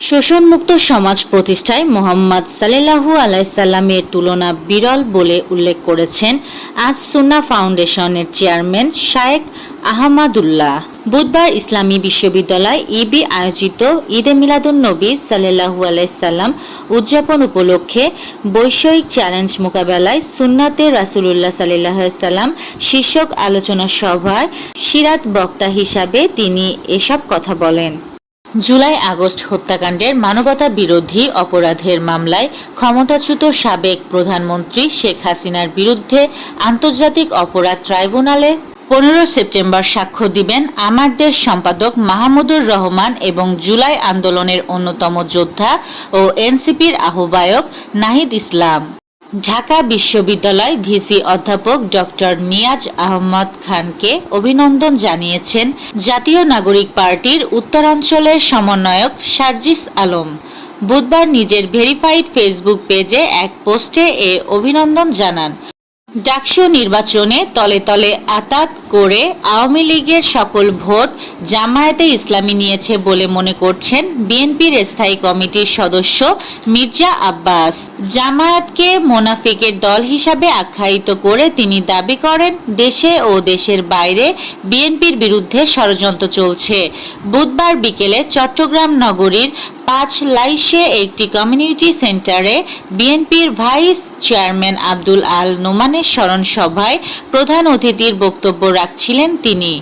শোষণমুক্ত সমাজ প্রতিষ্ঠায় মুহাম্মদ সাল্লাল্লাহু আলাইহি সাল্লামের তুলনা বিরল বলে উল্লেখ করেছেন আজ সুন্নাহ ফাউন্ডেশনের চেয়ারম্যান শায়েখ আহমদুল্লাহ। বুধবার ইসলামী বিশ্ববিদ্যালয় ইবি আয়োজিত ঈদে মিলাদুন্নবী সাল্লাল্লাহু আলাইহি সাল্লাম উদযাপন উপলক্ষে বৈষয়িক চ্যালেঞ্জ মোকাবেলায় সুন্নাতে রাসূলুল্লাহ সাল্লাল্লাহু আলাইহি সাল্লাম শীর্ষক আলোচনা সভায় সিরাত বক্তা হিসাবে তিনি এসব কথা বলেন। জুলাই আগস্ট হত্যাকাণ্ডের মানবতা বিরোধী অপরাধের মামলায় ক্ষমতাচ্যুত সাবেক প্রধানমন্ত্রী শেখ হাসিনার বিরুদ্ধে আন্তর্জাতিক অপরাধ ট্রাইব্যুনালে 15 সেপ্টেম্বর সাক্ষ্য দিবেন আমার দেশ সম্পাদক মাহমুদুর রহমান এবং জুলাই আন্দোলনের অন্যতম যোদ্ধা ও এনসিপির আহ্বায়ক নাহিদ ইসলাম। ঢাকা বিশ্ববিদ্যালয় ভিসি অধ্যাপক ডক্টর নিয়াজ আহমদ খানকে অভিনন্দন জানিয়েছেন জাতীয় নাগরিক পার্টির উত্তরাঞ্চলের সমন্বয়ক সার্জিস আলম। বুধবার নিজের ভেরিফাইড ফেসবুক পেজে এক পোস্টে এ অভিনন্দন জানান। ডাকসু নির্বাচনে তলে তলে আঁতাত করে আওয়ামী লীগের সকল ভোট জামায়াতে ইসলামী নিয়েছে বলে মনে করছেন বিএনপির স্থায়ী কমিটির সদস্য মির্জা আব্বাস। জামায়াতকে মোনাফিকের দল হিসাবে আখ্যায়িত করে তিনি দাবি করেন দেশে ও দেশের বাইরে বিএনপির বিরুদ্ধে ষড়যন্ত্র চলছে। বুধবার বিকেলে চট্টগ্রাম নগরীর 5 লাইশে একটি কমিউনিটি সেন্টারে বিএনপির ভাইস চেয়ারম্যান আব্দুল আল নোমানের স্মরণ সভায় প্রধান অতিথির বক্তব্য রাখছিলেন তিনি।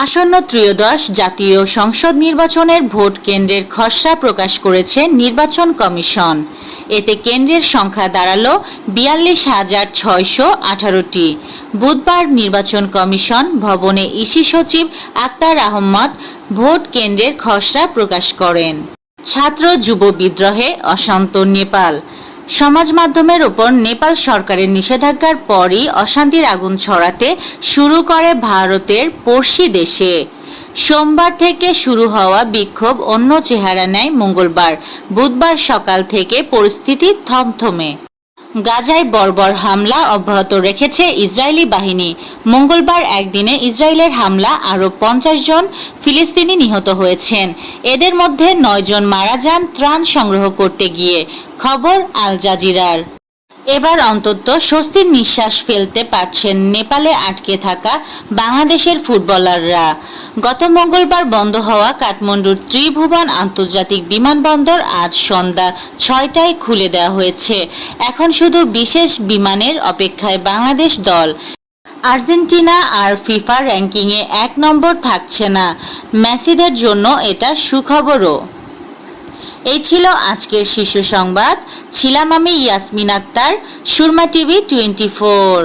আসন্ন ত্রয়োদশ জাতীয় সংসদ নির্বাচনের ভোট কেন্দ্রের খসড়া প্রকাশ করেছে নির্বাচন কমিশন। এতে কেন্দ্রের সংখ্যা দাঁড়ালো 42,618টি। বুধবার নির্বাচন কমিশন ভবনে ইসি সচিব আক্তার আহমদ ভোট কেন্দ্রের খসড়া প্রকাশ করেন। ছাত্র যুব বিদ্রোহে অশান্ত নেপাল। সমাজ মাধ্যমের ওপর নেপাল সরকারের নিষেধাজ্ঞার পরই অশান্তির আগুন ছড়াতে শুরু করে ভারতের পড়শি দেশে। সোমবার থেকে শুরু হওয়া বিক্ষোভ অন্য চেহারা নেয় মঙ্গলবার। বুধবার সকাল থেকে পরিস্থিতি থমথমে। গাজায় বর্বর হামলা অব্যাহত রেখেছে ইসরায়েলি বাহিনী। মঙ্গলবার একদিনে ইসরায়েলের হামলা আরও 50 জন ফিলিস্তিনি নিহত হয়েছেন। এদের মধ্যে 9 জন মারা যান ত্রাণ সংগ্রহ করতে গিয়ে। খবর আল জাজিরার। এবার অন্তত স্বস্তির নিঃশ্বাস ফেলতে পারছেন নেপালে আটকে থাকা বাংলাদেশের ফুটবলাররা। গত মঙ্গলবার বন্ধ হওয়া কাঠমান্ডুর ত্রিভুবন আন্তর্জাতিক বিমানবন্দর আজ সন্ধ্যা 6টায় খুলে দেওয়া হয়েছে। এখন শুধু বিশেষ বিমানের অপেক্ষায় বাংলাদেশ দল। আর্জেন্টিনা আর ফিফা র্যাঙ্কিংয়ে 1 নম্বর থাকছে না। মেসিদের জন্য এটা সুখবরও। এই ছিল আজকের শীর্ষ সংবাদ। ছিলাম আমি ইয়াসমিন আক্তার, সুরমা টিভি 24।